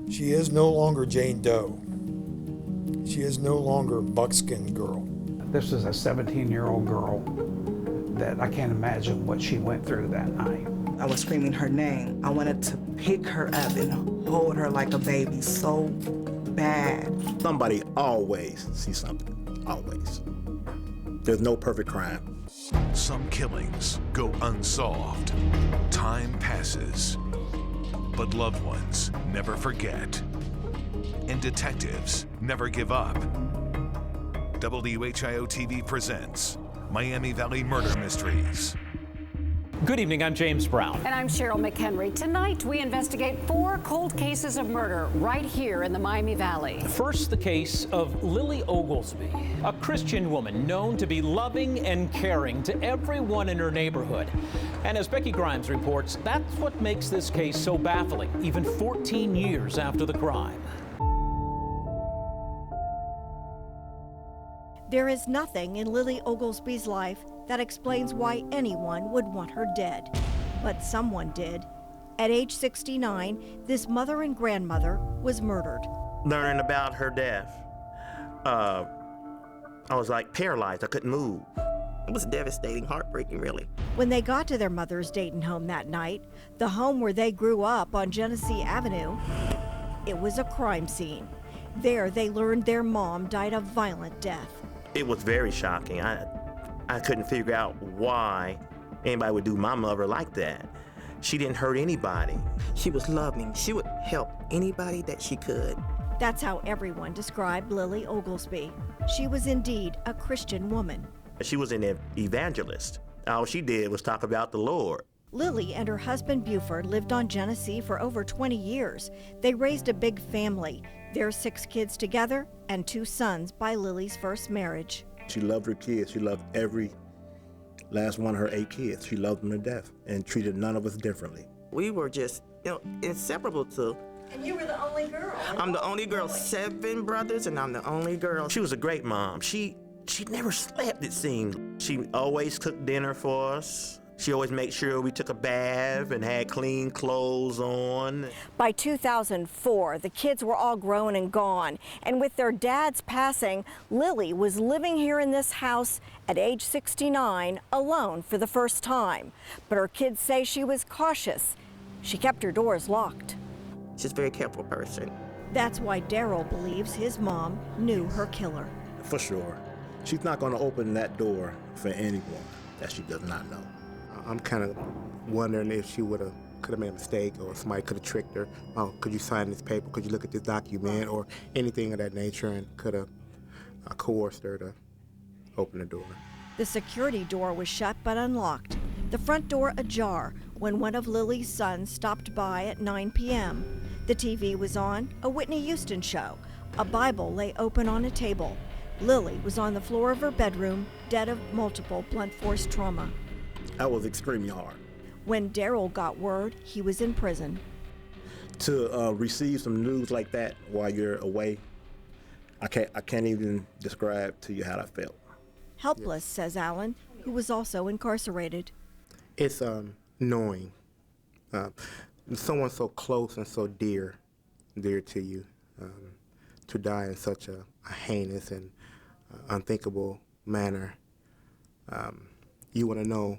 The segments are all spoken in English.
She is no longer Jane Doe. She is no longer Buckskin Girl. This is a 17-year-old girl that I can't imagine what she went through that night. I was screaming her name. I wanted to pick her up and hold her like a baby so bad. Somebody always sees something, always. There's no perfect crime. Some killings go unsolved. Time passes, but loved ones never forget. And detectives never give up. WHIO-TV presents Miami Valley Murder Mysteries. Good evening, I'm James Brown. And I'm Cheryl McHenry. Tonight, we investigate 4 cold cases of murder right here in the Miami Valley. First, the case of Lilly Oglesby, a Christian woman known to be loving and caring to everyone in her neighborhood. And as Becky Grimes reports, that's what makes this case so baffling, even 14 years after the crime. There is nothing in Lilly Oglesby's life that explains why anyone would want her dead. But someone did. At age 69, this mother and grandmother was murdered. Learning about her death, I was like paralyzed. I couldn't move. It was devastating, heartbreaking, really. When they got to their mother's Dayton home that night, the home where they grew up on Genesee Avenue, it was a crime scene. There, they learned their mom died a violent death. It was very shocking. I couldn't figure out why anybody would do my mother like that. She didn't hurt anybody. She was loving. She would help anybody that she could. That's how everyone described Lilly Oglesby. She was indeed a Christian woman. She was an evangelist. All she did was talk about the Lord. Lilly and her husband Buford lived on Genesee for over 20 years. They raised a big family. Their 6 kids together and 2 sons by Lilly's first marriage. She loved her kids. She loved every last one of her 8 kids. She loved them to death and treated none of us differently. We were just, inseparable too. And you were the only girl. I'm the only girl, 7 brothers, and I'm the only girl. She was a great mom. She never slept, it seemed. She always cooked dinner for us. She always made sure we took a bath and had clean clothes on. By 2004, the kids were all grown and gone. And with their dad's passing, Lilly was living here in this house at age 69 alone for the first time. But her kids say she was cautious. She kept her doors locked. She's a very careful person. That's why Daryl believes his mom knew her killer. For sure. She's not going to open that door for anyone that she does not know. I'm kind of wondering if she could have made a mistake, or somebody could have tricked her. Oh, could you sign this paper? Could you look at this document, or anything of that nature, and could have coerced her to open the door. The security door was shut but unlocked. The front door ajar when one of Lilly's sons stopped by at 9 p.m. The TV was on, a Whitney Houston show. A Bible lay open on a table. Lilly was on the floor of her bedroom, dead of multiple blunt force trauma. That was extremely hard. When Daryl got word, he was in prison. To receive some news like that while you're away, I can't even describe to you how I felt. Helpless, says Alan, who was also incarcerated. It's knowing someone so close and so dear to you, to die in such a heinous and unthinkable manner. You want to know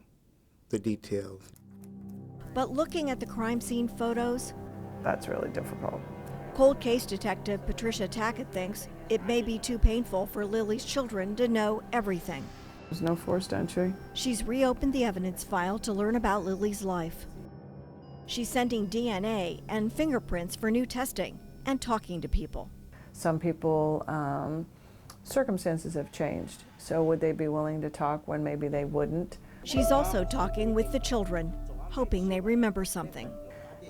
the details. But looking at the crime scene photos, that's really difficult. Cold case detective Patricia Tackett thinks it may be too painful for Lilly's children to know everything. There's no forced entry. She's reopened the evidence file to learn about Lilly's life. She's sending DNA and fingerprints for new testing and talking to people. Some people, circumstances have changed. So would they be willing to talk when maybe they wouldn't? She's also talking with the children, hoping they remember something.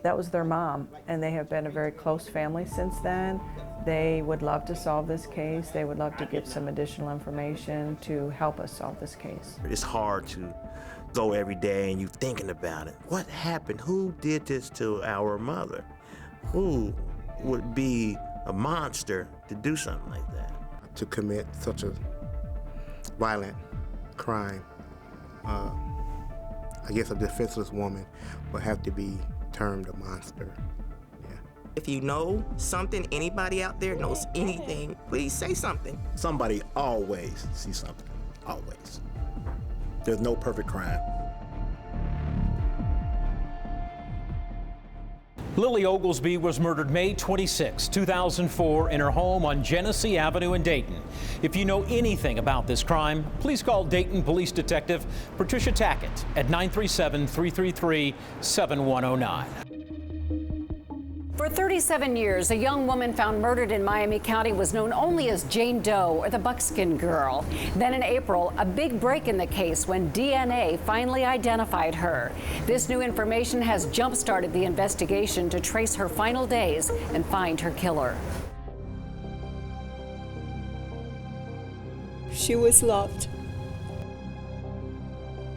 That was their mom, and they have been a very close family since then. They would love to solve this case. They would love to give some additional information to help us solve this case. It's hard to go every day and you're thinking about it. What happened? Who did this to our mother? Who would be a monster to do something like that? To commit such a violent crime, I guess a defenseless woman would have to be termed a monster. Yeah. If you know something, anybody out there knows anything, please say something. Somebody always sees something, always. There's no perfect crime. Lilly Oglesby was murdered May 26, 2004 in her home on Genesee Avenue in Dayton. If you know anything about this crime, please call Dayton Police Detective Patricia Tackett at 937-333-7109. For 37 years, a young woman found murdered in Miami County was known only as Jane Doe or the Buckskin Girl. Then in April, a big break in the case when DNA finally identified her. This new information has jump-started the investigation to trace her final days and find her killer. She was loved.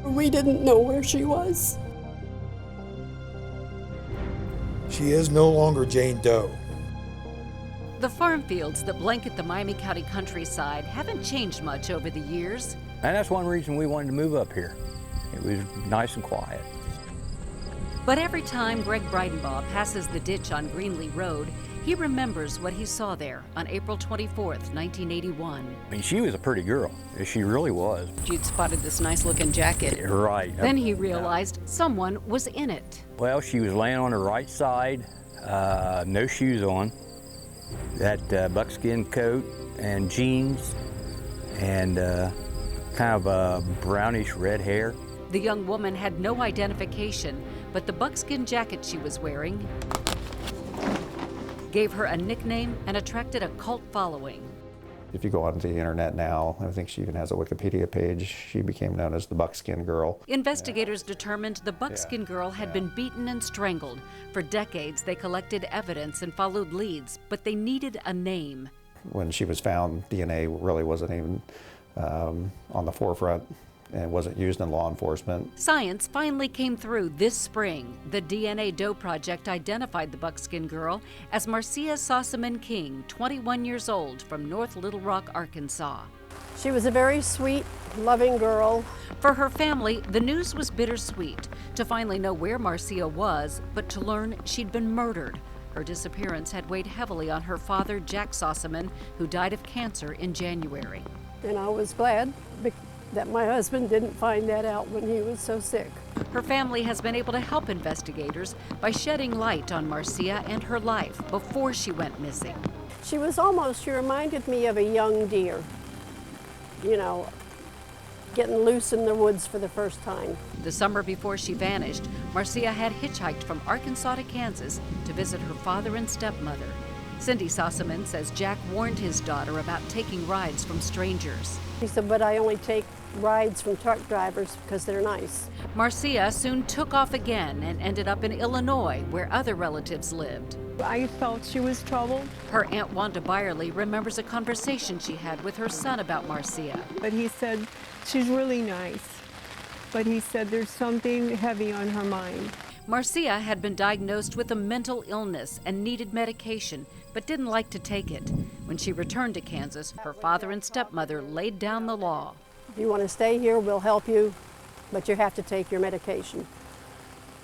We didn't know where she was. She is no longer Jane Doe. The farm fields that blanket the Miami County countryside haven't changed much over the years. And that's one reason we wanted to move up here. It was nice and quiet. But every time Greg Breidenbaugh passes the ditch on Greenlee Road, he remembers what he saw there on April 24th, 1981. I mean, she was a pretty girl. She really was. You'd spotted this nice-looking jacket. Right. Then he realized someone was in it. Well, she was laying on her right side, no shoes on, that buckskin coat and jeans, and kind of a brownish red hair. The young woman had no identification, but the buckskin jacket she was wearing gave her a nickname and attracted a cult following. If you go onto the internet now, I think she even has a Wikipedia page, she became known as the Buckskin Girl. Investigators determined the Buckskin Girl had been beaten and strangled. For decades, they collected evidence and followed leads, but they needed a name. When she was found, DNA really wasn't even on the forefront and wasn't used in law enforcement. Science finally came through this spring. The DNA Doe Project identified the Buckskin Girl as Marcia Sossaman King, 21 years old, from North Little Rock, Arkansas. She was a very sweet, loving girl. For her family, the news was bittersweet. To finally know where Marcia was, but to learn she'd been murdered. Her disappearance had weighed heavily on her father, Jack Sossaman, who died of cancer in January. And I was glad that my husband didn't find that out when he was so sick. Her family has been able to help investigators by shedding light on Marcia and her life before she went missing. She reminded me of a young deer, you know, getting loose in the woods for the first time. The summer before she vanished, Marcia had hitchhiked from Arkansas to Kansas to visit her father and stepmother. Cindy Sossaman says Jack warned his daughter about taking rides from strangers. He said, but I only take rides from truck drivers because they're nice. Marcia soon took off again and ended up in Illinois, where other relatives lived. I felt she was troubled. Her Aunt Wanda Byerly remembers a conversation she had with her son about Marcia. But he said, she's really nice. But he said there's something heavy on her mind. Marcia had been diagnosed with a mental illness and needed medication, but didn't like to take it. When she returned to Kansas, her father and stepmother laid down the law. If you want to stay here, we'll help you, but you have to take your medication.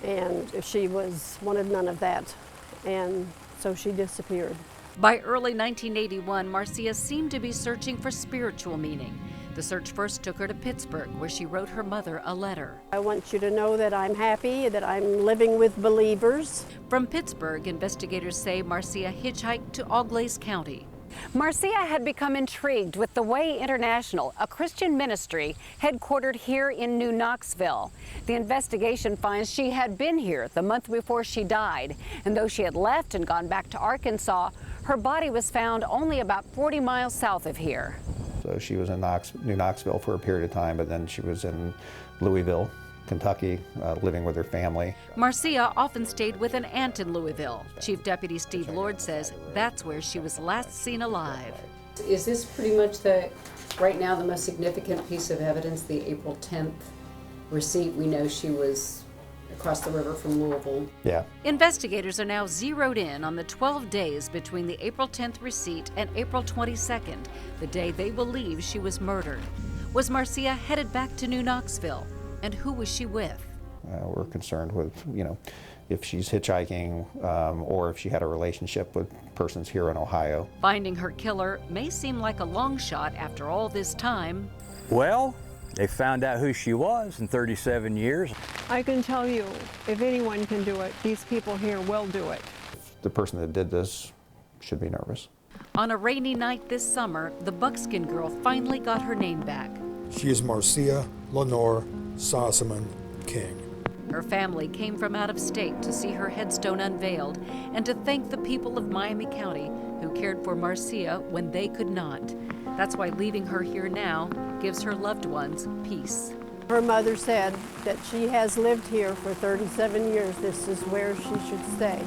And she wanted none of that, and so she disappeared. By early 1981, Marcia seemed to be searching for spiritual meaning. The search first took her to Pittsburgh, where she wrote her mother a letter. I want you to know that I'm happy, that I'm living with believers. From Pittsburgh, investigators say Marcia hitchhiked to Auglaize County. Marcia had become intrigued with the Way International, a Christian ministry headquartered here in New Knoxville. The investigation finds she had been here the month before she died, and though she had left and gone back to Arkansas, her body was found only about 40 miles south of here. So she was in New Knoxville for a period of time, but then she was in Louisville, Kentucky, living with her family. Marcia often stayed with an aunt in Louisville. Chief Deputy Steve Lord says that's where she was last seen alive. Is this pretty much right now the most significant piece of evidence, the April 10th receipt? We know she was across the river from Louisville. Yeah. Investigators are now zeroed in on the 12 days between the April 10th receipt and April 22nd, the day they believe she was murdered. Was Marcia headed back to New Knoxville? And who was she with? We're concerned with, if she's hitchhiking or if she had a relationship with persons here in Ohio. Finding her killer may seem like a long shot after all this time. Well, they found out who she was in 37 years. I can tell you, if anyone can do it, these people here will do it. The person that did this should be nervous. On a rainy night this summer, the Buckskin Girl finally got her name back. She is Marcia Lenore Sossaman King. Her family came from out of state to see her headstone unveiled and to thank the people of Miami County who cared for Marcia when they could not. That's why leaving her here now gives her loved ones peace. Her mother said that she has lived here for 37 years. This is where she should stay.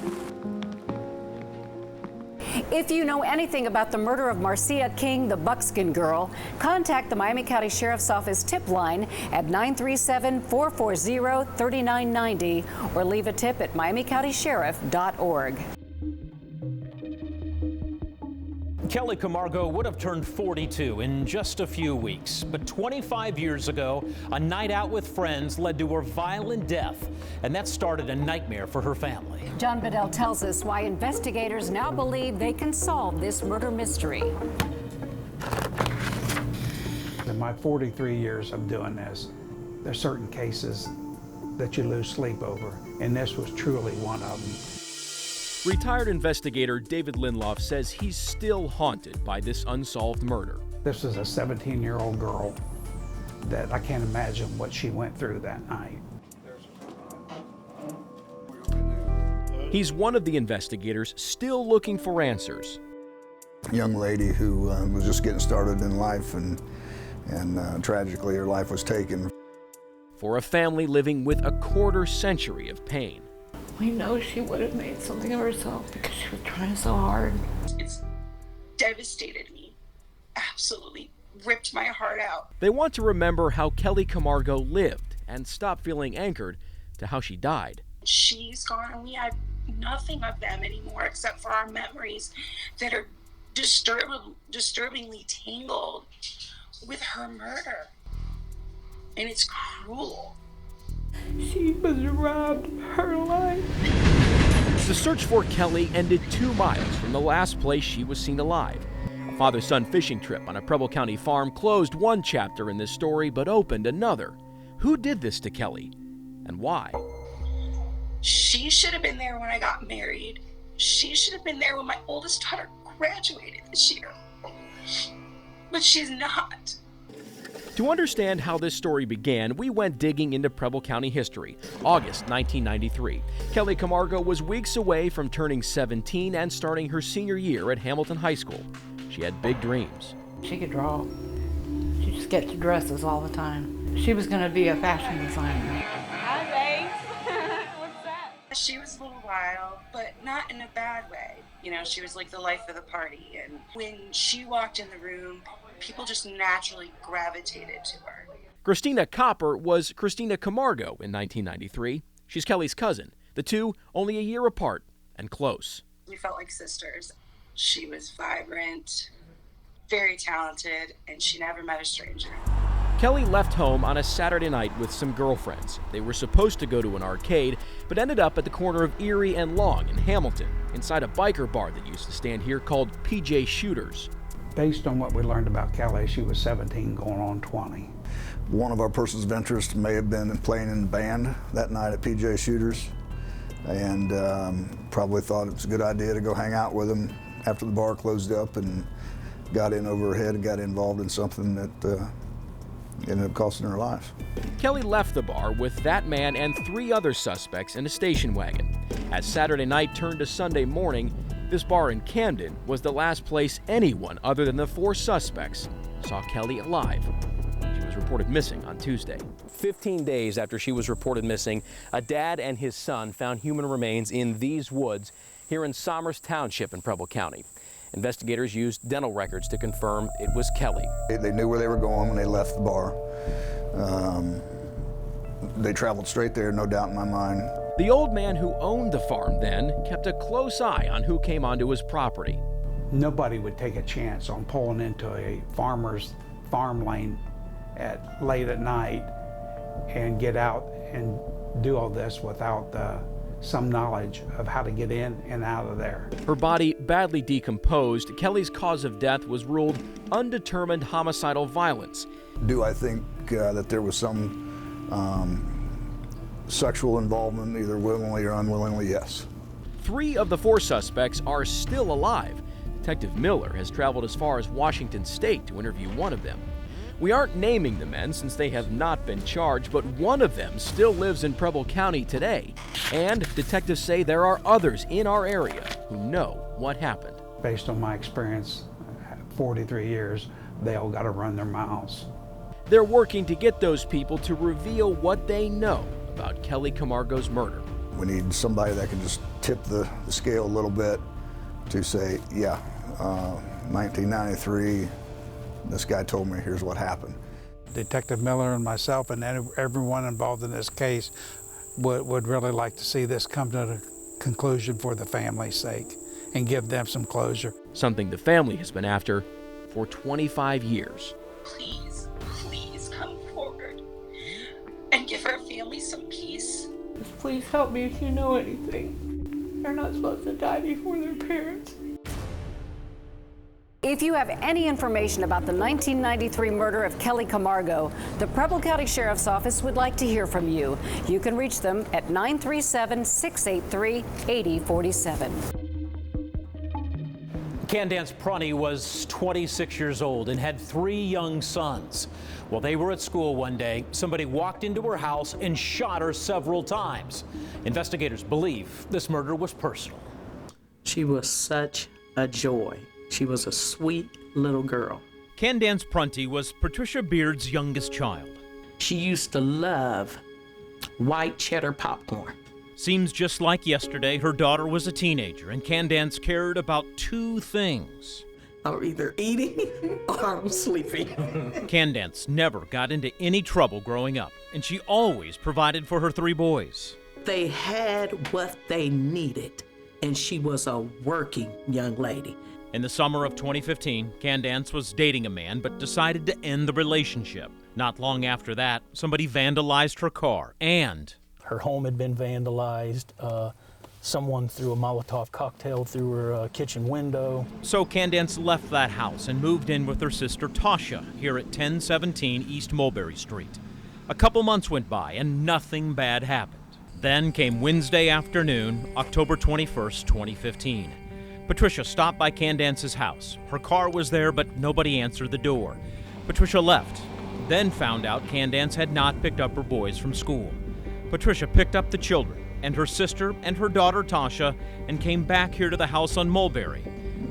If you know anything about the murder of Marcia King, the Buckskin Girl, contact the Miami County Sheriff's Office tip line at 937-440-3990 or leave a tip at miamicountysheriff.org. Kelly Camargo would have turned 42 in just a few weeks, but 25 years ago, a night out with friends led to her violent death, and that started a nightmare for her family. John Bedell tells us why investigators now believe they can solve this murder mystery. In my 43 years of doing this, there's certain cases that you lose sleep over, and this was truly one of them. Retired investigator David Linloff says he's still haunted by this unsolved murder. This is a 17-year-old girl that I can't imagine what she went through that night. He's one of the investigators still looking for answers. A young lady who was just getting started in life, and tragically her life was taken. For a family living with a quarter century of pain. We know she would have made something of herself because she was trying so hard. It's devastated me, absolutely ripped my heart out. They want to remember how Kelly Camargo lived and stop feeling anchored to how she died. She's gone and we have nothing of them anymore except for our memories that are disturbingly tangled with her murder. And it's cruel. She was robbed of her life. The search for Kelly ended 2 miles from the last place she was seen alive. A father-son fishing trip on a Preble County farm closed one chapter in this story, but opened another. Who did this to Kelly, and why? She should have been there when I got married. She should have been there when my oldest daughter graduated this year. But she's not. To understand how this story began, we went digging into Preble County history. August 1993. Kelly Camargo was weeks away from turning 17 and starting her senior year at Hamilton High School. She had big dreams. She could draw. She just gets dresses all the time. She was going to be a fashion designer. Hi, babes. What's that? She was a little wild, but not in a bad way. You know, she was like the life of the party. And when she walked in the room, people just naturally gravitated to her. Christina Copper was Christina Camargo in 1993. She's Kelly's cousin. The two only a year apart and close. We felt like sisters. She was vibrant, very talented, and she never met a stranger. Kelly left home on a Saturday night with some girlfriends. They were supposed to go to an arcade, but ended up at the corner of Erie and Long in Hamilton, inside a biker bar that used to stand here called PJ Shooters. Based on what we learned about Kelly, she was 17 going on 20. One of our persons of interest may have been playing in the band that night at PJ Shooters, and probably thought it was a good idea to go hang out with them after the bar closed up, and got in over her head and got involved in something that ended up costing her life. Kelly left the bar with that man and 3 other suspects in a station wagon. As Saturday night turned to Sunday morning, this bar in Camden was the last place anyone other than the 4 suspects saw Kelly alive. She was reported missing on Tuesday. 15 days after she was reported missing, a dad and his son found human remains in these woods here in Somers Township in Preble County. Investigators used dental records to confirm it was Kelly. They knew where they were going when they left the bar. They traveled straight there, no doubt in my mind. The old man who owned the farm then kept a close eye on who came onto his property. Nobody would take a chance on pulling into a farmer's farm lane late at night and get out and do all this without the some knowledge of how to get in and out of there. Her body badly decomposed, Kelly's cause of death was ruled undetermined homicidal violence. Do I think that there was some sexual involvement, either willingly or unwillingly? Yes. 3 of the 4 suspects are still alive. Detective Miller has traveled as far as Washington State to interview one of them. We aren't naming the men since they have not been charged, but one of them still lives in Preble County today. And detectives say there are others in our area who know what happened. Based on my experience, 43 years, they all got to run their mouths. They're working to get those people to reveal what they know about Kelly Camargo's murder. We need somebody that can just tip the scale a little bit to say, yeah, 1993, this guy told me here's what happened. Detective Miller and myself and everyone involved in this case would really like to see this come to a conclusion for the family's sake and give them some closure. Something the family has been after for 25 years. Please, please come forward and give our family some peace. Just please help me if you know anything. They're not supposed to die before their parents. If you have any information about the 1993 murder of Kelly Camargo, the Preble County Sheriff's Office would like to hear from you. You can reach them at 937-683-8047. Candance Pronti was 26 years old and had 3 young sons. While they were at school one day, somebody walked into her house and shot her several times. Investigators believe this murder was personal. She was such a joy. She was a sweet little girl. Candance Pronti was Patricia Beard's youngest child. She used to love white cheddar popcorn. Seems just like yesterday, her daughter was a teenager, and Candance cared about 2 things. I'm either eating or I'm sleeping. Candance never got into any trouble growing up, and she always provided for her 3 boys. They had what they needed, and she was a working young lady. In the summer of 2015, Candance was dating a man but decided to end the relationship. Not long after that, somebody vandalized her car and her home had been vandalized. Someone threw a Molotov cocktail through her kitchen window. So Candance left that house and moved in with her sister Tasha here at 1017 East Mulberry Street. A couple months went by and nothing bad happened. Then came Wednesday afternoon, October 21st, 2015. Patricia stopped by Candance's house. Her car was there, but nobody answered the door. Patricia left, then found out Candance had not picked up her boys from school. Patricia picked up the children and her sister and her daughter Tasha and came back here to the house on Mulberry.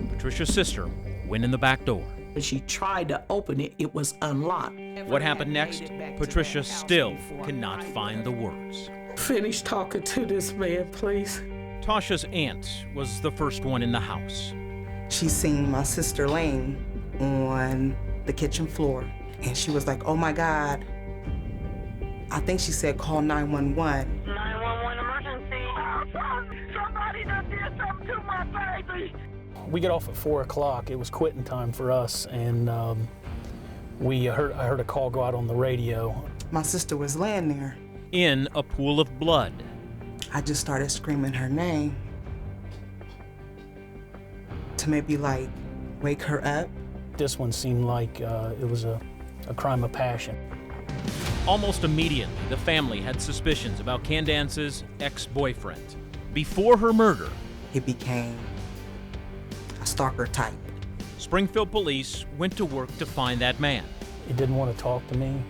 Patricia's sister went in the back door. When she tried to open it, it was unlocked. What happened next? Patricia still cannot find the words. Finish talking to this man, please. Tasha's aunt was the first one in the house. She seen my sister laying on the kitchen floor, and she was like, oh my God. I think she said, call 911. 911 emergency. Somebody done did something to my baby. We get off at 4 o'clock. It was quitting time for us, and I heard a call go out on the radio. My sister was laying there. In a pool of blood. I just started screaming her name to maybe like wake her up. This one seemed like it was a crime of passion. Almost immediately, the family had suspicions about Candance's ex-boyfriend. Before her murder, he became a stalker type. Springfield police went to work to find that man. He didn't want to talk to me,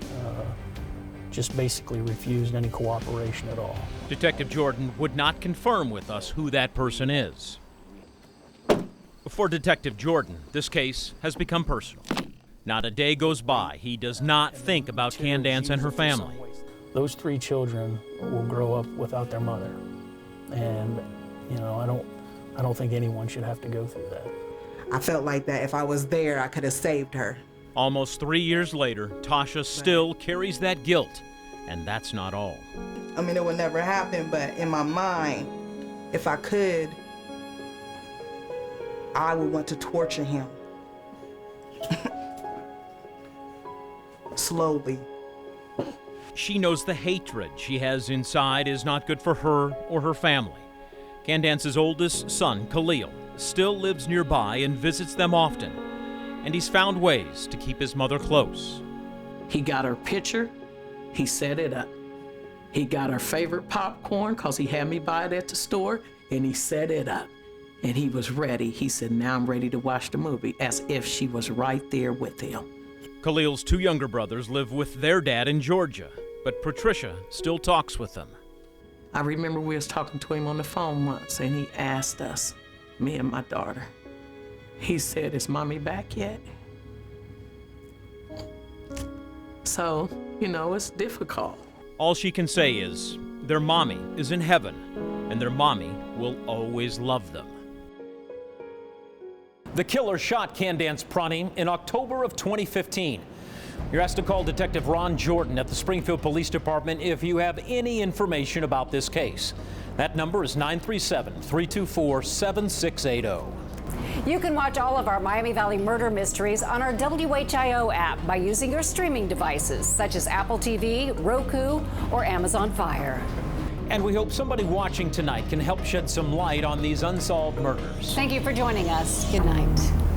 just basically refused any cooperation at all. Detective Jordan would not confirm with us who that person is. For Detective Jordan, this case has become personal. Not a day goes by he does not think about Candance and her family. Those 3 children will grow up without their mother, and I don't think anyone should have to go through that. I felt like that if I was there, I could have saved her. Almost 3 years later, Tasha still carries that guilt, and that's not all. I mean, it would never happen, but in my mind, if I could, I would want to torture him. Slowly. She knows the hatred she has inside is not good for her or her family. Candance's oldest son, Khalil, still lives nearby and visits them often, and he's found ways to keep his mother close. He got her picture, he set it up. He got her favorite popcorn because he had me buy it at the store, and he set it up. And he was ready. He said, now I'm ready to watch the movie, as if she was right there with him. Khalil's two younger brothers live with their dad in Georgia, but Patricia still talks with them. I remember we was talking to him on the phone once, and he asked us, me and my daughter, he said, is Mommy back yet? So, you know, it's difficult. All she can say is their mommy is in heaven, and their mommy will always love them. The killer shot Candance Pronti in October of 2015. You're asked to call Detective Ron Jordan at the Springfield Police Department if you have any information about this case. That number is 937-324-7680. You can watch all of our Miami Valley murder mysteries on our WHIO app by using your streaming devices, such as Apple TV, Roku, or Amazon Fire. And we hope somebody watching tonight can help shed some light on these unsolved murders. Thank you for joining us. Good night.